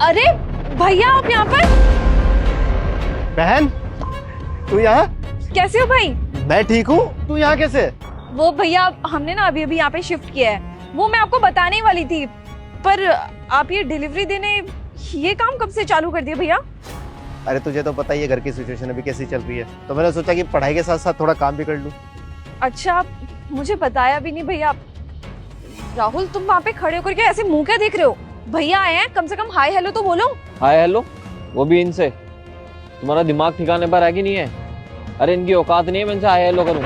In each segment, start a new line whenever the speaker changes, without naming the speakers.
अरे भैया, आप यहाँ पर
बहन, तू यहाँ?
कैसे हो भाई?
मैं ठीक हूँ, तू यहाँ कैसे?
वो भैया, हमने ना अभी अभी यहाँ पे शिफ्ट किया है, वो मैं आपको बताने ही वाली थी, पर आप ये डिलीवरी देने ये काम कब से चालू कर दिया भैया?
अरे तुझे तो पता ही है घर की सिचुएशन अभी कैसी चल रही है, तो मैंने सोचा कि पढ़ाई के साथ साथ थोड़ा काम भी कर लूँ।
अच्छा, मुझे बताया भी नहीं भैया। राहुल, तुम वहाँ पे खड़े होकर के ऐसे मुंह क्या देख रहे हो? भैया आए हैं, कम से कम हाय हेलो तो बोलो।
हाय हेलो, वो भी इनसे? तुम्हारा दिमाग ठिकाने पर है कि नहीं है? अरे इनकी औकात नहीं है मैं इनसे हाय हेलो करूं।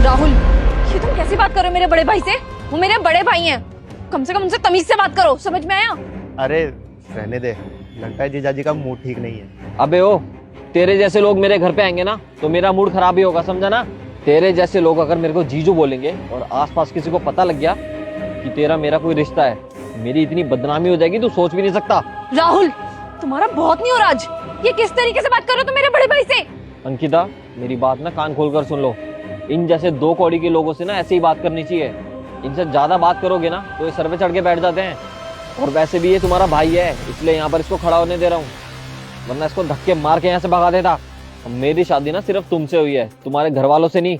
राहुल, ये तुम कैसी बात कर रहे हो मेरे बड़े भाई से? वो मेरे बड़े भाई हैं, कम से कम उनसे तमीज से बात करो, समझ में आया?
अरे रहने दे, लगता है जीजाजी का मूड ठीक नहीं है।
अबे ओ, तेरे जैसे लोग मेरे घर पे आएंगे ना तो मेरा मूड खराब ही होगा, समझा ना? तेरे जैसे लोग अगर मेरे को जीजू बोलेंगे और आसपास किसी को पता लग गया कि तेरा मेरा कोई रिश्ता है, मेरी इतनी बदनामी हो जाएगी तू सोच भी नहीं सकता।
राहुल, तुम्हारा बहुत नहीं हो रहा आज। ये किस तरीके से बात कर रहे हो तुम मेरे बड़े भाई से?
अंकिता, मेरी बात ना कान खोलकर सुन लो। इन जैसे दो कौड़ी के लोगों से ना ऐसे ही बात करनी चाहिए। इनसे ज्यादा बात करोगे ना तो ये सर पे चढ़ के बैठ जाते हैं। और वैसे भी ये तुम्हारा भाई है, इसलिए यहाँ पर इसको खड़ा होने दे रहा हूँ, वरना इसको धक्के मार के यहाँ से भगा देता। मेरी शादी ना सिर्फ तुमसे हुई है, तुम्हारे घर वालों से नहीं।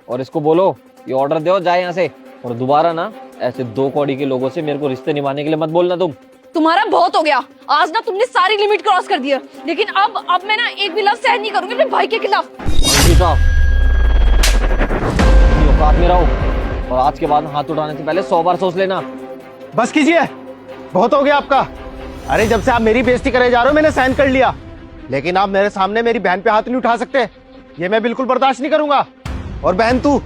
और इसको बोलो ये ऑर्डर दो, जाए यहाँ से। और दोबारा ना ऐसे दो कौड़ी के लोगों से मेरे को रिश्ते निभाने के लिए मत बोलना तुम।
तुम्हारा बहुत हो गया, आज ना तुमने सारी लिमिट क्रॉस कर दी है। लेकिन अब मैं ना एक भी लफ्ज सहन नहीं करूंगी अपने भाई के खिलाफ।
अंकिता, अपनी औकात में रहो और आज के बाद हाथ उठाने से पहले 100 बार सोच लेना।
बस कीजिए, बहुत हो गया आपका। अरे जब से आप मेरी बेइज्जती करे जा रहे हो मैंने सहन कर लिया, लेकिन आप मेरे सामने मेरी बहन पे हाथ नहीं उठा सकते, ये मैं बिल्कुल बर्दाश्त नहीं करूंगा। और बहन, तू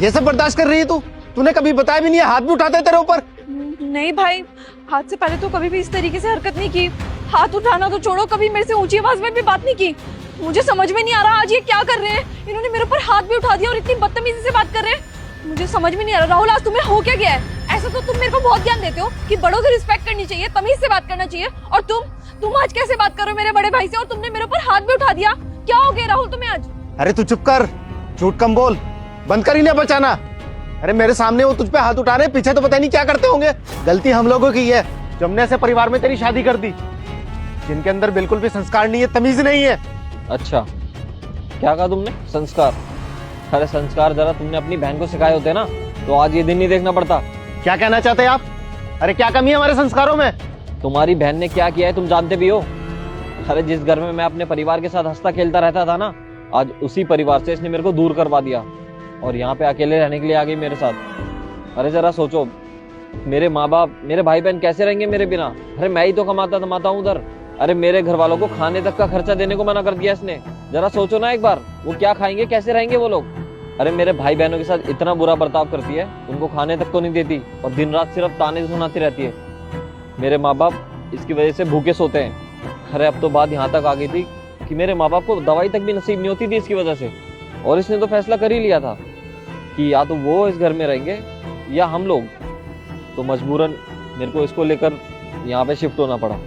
ये सब बर्दाश्त कर रही है? तूने कभी बताया भी नहीं है, हाथ भी उठाते तेरे ऊपर।
नहीं भाई, हाथ से पहले तो कभी भी इस तरीके से हरकत नहीं की। हाथ उठाना तो छोड़ो, कभी मेरे से ऊंची आवाज में भी बात नहीं की। मुझे समझ में नहीं आ रहा आज ये क्या कर रहे हैं। इन्होंने मेरे ऊपर हाथ भी उठा दिया और इतनी बदतमीजी से बात कर रहे हैं। मुझे समझ में नहीं आ रहा राहुल, आज तुम्हें हो क्या गया है? ऐसा तो तुम मेरे को बहुत ज्ञान देते हो कि बड़ों की रिस्पेक्ट करनी चाहिए, तमीज से बात करना चाहिए, और तुम आज कैसे बात कर रहे हो मेरे बड़े भाई से? और तुमने मेरे ऊपर हाथ भी उठा दिया। क्या हो गया राहुल तुम्हें आज?
अरे तू चुप कर, झूठ कम बोल, बंद कर इन्हें बचाना। अरे मेरे सामने वो तुझ पे हाथ उठा रहे, पीछे तो पता नहीं क्या करते होंगे। गलती हम लोगों की है जो हमने ऐसे परिवार में तेरी शादी कर दी, जिनके अंदर बिल्कुल भी संस्कार नहीं है, तमीज नहीं है।
अच्छा, क्या कहा तुमने? संस्कार? अरे संस्कार जरा तुमने अपनी बहन को सिखाए होते ना तो आज ये दिन नहीं देखना पड़ता।
क्या कहना चाहते हैं आप? अरे क्या कमी है हमारे संस्कारों में?
तुम्हारी बहन ने क्या किया है तुम जानते भी हो। अरे जिस घर में मैं अपने परिवार के साथ हंसता खेलता रहता था ना, आज उसी परिवार से इसने मेरे को दूर करवा दिया और यहाँ पे अकेले रहने के लिए आ गई मेरे साथ। अरे जरा सोचो, मेरे माँ बाप, मेरे भाई बहन कैसे रहेंगे मेरे बिना? अरे मैं ही तो कमाता हूँ उधर। अरे मेरे घर वालों को खाने तक का खर्चा देने को मना कर दिया इसने। जरा सोचो ना एक बार, वो क्या खाएंगे, कैसे रहेंगे वो लोग? अरे मेरे भाई बहनों के साथ इतना बुरा बर्ताव करती है, उनको खाने तक तो नहीं देती और दिन रात सिर्फ ताने सुनाती रहती है। मेरे माँ बाप इसकी वजह से भूखे सोते हैं। अरे अब तो बात यहाँ तक आ गई थी कि मेरे माँ बाप को दवाई तक भी नसीब नहीं होती थी इसकी वजह से। और इसने तो फैसला कर ही लिया था कि या तो वो इस घर में रहेंगे या हम लोग। तो मजबूरन मेरे को इसको लेकर यहाँ पे शिफ्ट होना पड़ा।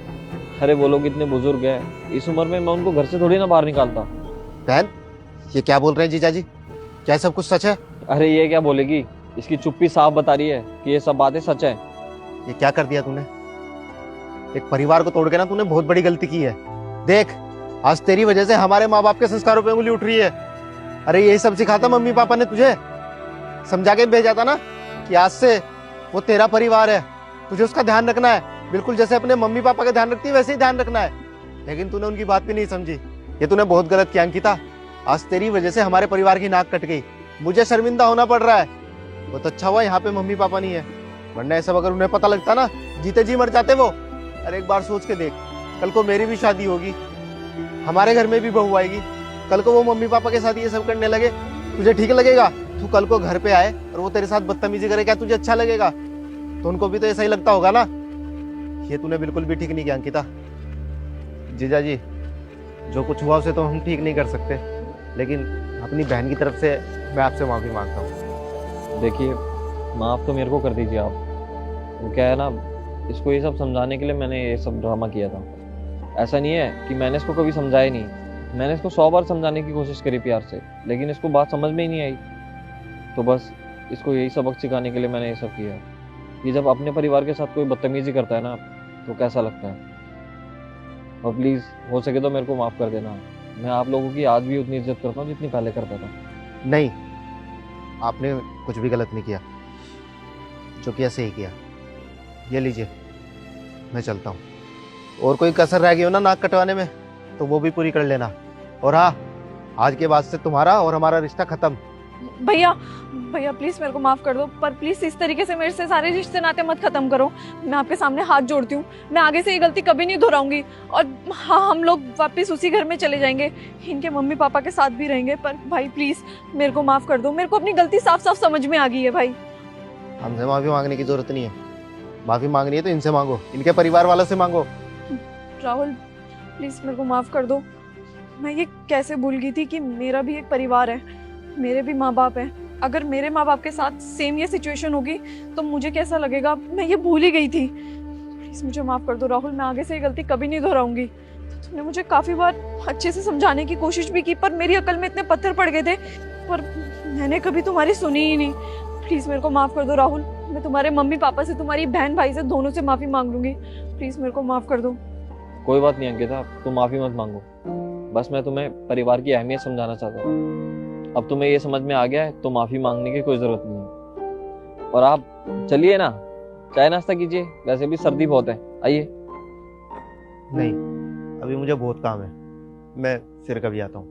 अरे वो लोग इतने बुजुर्ग हैं, इस उम्र में मैं उनको घर से थोड़ी ना बाहर निकालता।
बहन, ये क्या बोल रहे हैं जीजाजी? क्या सब कुछ सच है?
अरे ये क्या बोलेगी, इसकी चुप्पी साफ बता रही है कि ये सब बातें सच है।
ये क्या कर दिया तूने? एक परिवार को तोड़ के ना तूने बहुत बड़ी गलती की है। देख, आज तेरी वजह से हमारे माँ बाप के संस्कारों पे उंगली उठ रही है। अरे यही सब सिखाता मम्मी पापा ने तुझे, समझा के भेजा था ना कि आज से वो तेरा परिवार है, तुझे उसका ध्यान रखना है, बिल्कुल जैसे अपने मम्मी पापा का ध्यान रखती है वैसे ही ध्यान रखना है। लेकिन तूने उनकी बात भी नहीं समझी। ये तूने बहुत गलत किया अंकिता। आज तेरी वजह से हमारे परिवार की नाक कट गई, मुझे शर्मिंदा होना पड़ रहा है। बहुत अच्छा हुआ यहाँ पे मम्मी पापा नहीं है, वरना ऐसा अगर उन्हें पता लगता ना, जीते जी मर जाते वो। अरे एक बार सोच के देख, कल को मेरी भी शादी होगी, हमारे घर में भी बहू आएगी, कल को वो मम्मी पापा के साथ ये सब करने लगे, तुझे ठीक लगेगा? तू कल को घर पे आए और वो तेरे साथ बदतमीजी करे, क्या तुझे अच्छा लगेगा? तो उनको भी तो ऐसा ही लगता होगा ना। ये तूने बिल्कुल भी ठीक नहीं किया अंकिता। जीजाजी, जो कुछ हुआ उसे तो हम ठीक नहीं कर सकते, लेकिन अपनी बहन की तरफ से मैं आपसे माफी मांगता हूँ।
देखिए, माफ तो मेरे को कर दीजिए आप। वो क्या है ना, इसको ये सब समझाने के लिए मैंने ये सब ड्रामा किया था। ऐसा नहीं है कि मैंने इसको कभी समझाया नहीं, मैंने इसको 100 बार समझाने की कोशिश करी प्यार से, लेकिन इसको बात समझ में ही नहीं आई। तो बस इसको यही सबक सिखाने के लिए मैंने ये सब किया कि जब अपने परिवार के साथ कोई बदतमीजी करता है ना तो कैसा लगता है। और प्लीज हो सके तो मेरे को माफ कर देना। मैं आप लोगों की आज भी उतनी इज्जत करता हूँ जितनी पहले करता था।
नहीं, आपने कुछ भी गलत नहीं किया, जो किया सही किया। ये लीजिए, मैं चलता हूँ। और कोई कसर रह गई हो ना नाक कटवाने में तो वो भी पूरी कर लेना। और हाँ, आज के बाद से तुम्हारा और हमारा रिश्ता खत्म।
भैया भैया प्लीज मेरे को माफ कर दो, पर प्लीज इस तरीके से मेरे से सारे रिश्ते नाते मत खत्म करो। मैं आपके सामने हाथ जोड़ती हूँ, मैं आगे से ये गलती कभी नहीं दोहराऊंगी। और हाँ, हम लोग वापस उसी घर में चले जाएंगे, इनके मम्मी पापा के साथ भी रहेंगे। पर भाई प्लीज मेरे को माफ कर दो, मेरे को अपनी गलती साफ साफ समझ में आ गई है भाई।
हमसे माफी मांगने की जरूरत नहीं है। माफी मांगनी है तो इनसे मांगो, इनके परिवार वालों से मांगो।
राहुल प्लीज मेरे को माफ कर दो। मैं ये कैसे भूल गई थी कि मेरा भी एक परिवार है, मेरे भी माँ बाप हैं। अगर मेरे माँ बाप के साथ सेम ये सिचुएशन होगी तो मुझे कैसा लगेगा, मैं ये भूल ही गई थी। प्लीज मुझे माफ कर दो राहुल, मैं आगे से ये गलती कभी नहीं दोहराऊंगी। तुमने मुझे काफी बार अच्छे से समझाने की कोशिश भी की, पर मेरी अकल में इतने पत्थर पड़ गए थे, पर मैंने कभी तुम्हारी सुनी ही नहीं। प्लीज मेरे को माफ कर दो राहुल, मैं तुम्हारे मम्मी पापा से, तुम्हारी बहन भाई से, दोनों से माफी मांग लूंगी। प्लीज मेरे को माफ कर दो।
कोई बात नहीं अंकिता, तुम माफी मत मांगो। बस मैं तुम्हें परिवार की अहमियत समझाना चाहता हूँ। अब तुम्हें ये समझ में आ गया है तो माफी मांगने की कोई जरूरत नहीं है। और आप चलिए ना, चाय नाश्ता कीजिए, वैसे भी सर्दी बहुत है। आइए।
नहीं, अभी मुझे बहुत काम है, मैं फिर कभी आता हूँ।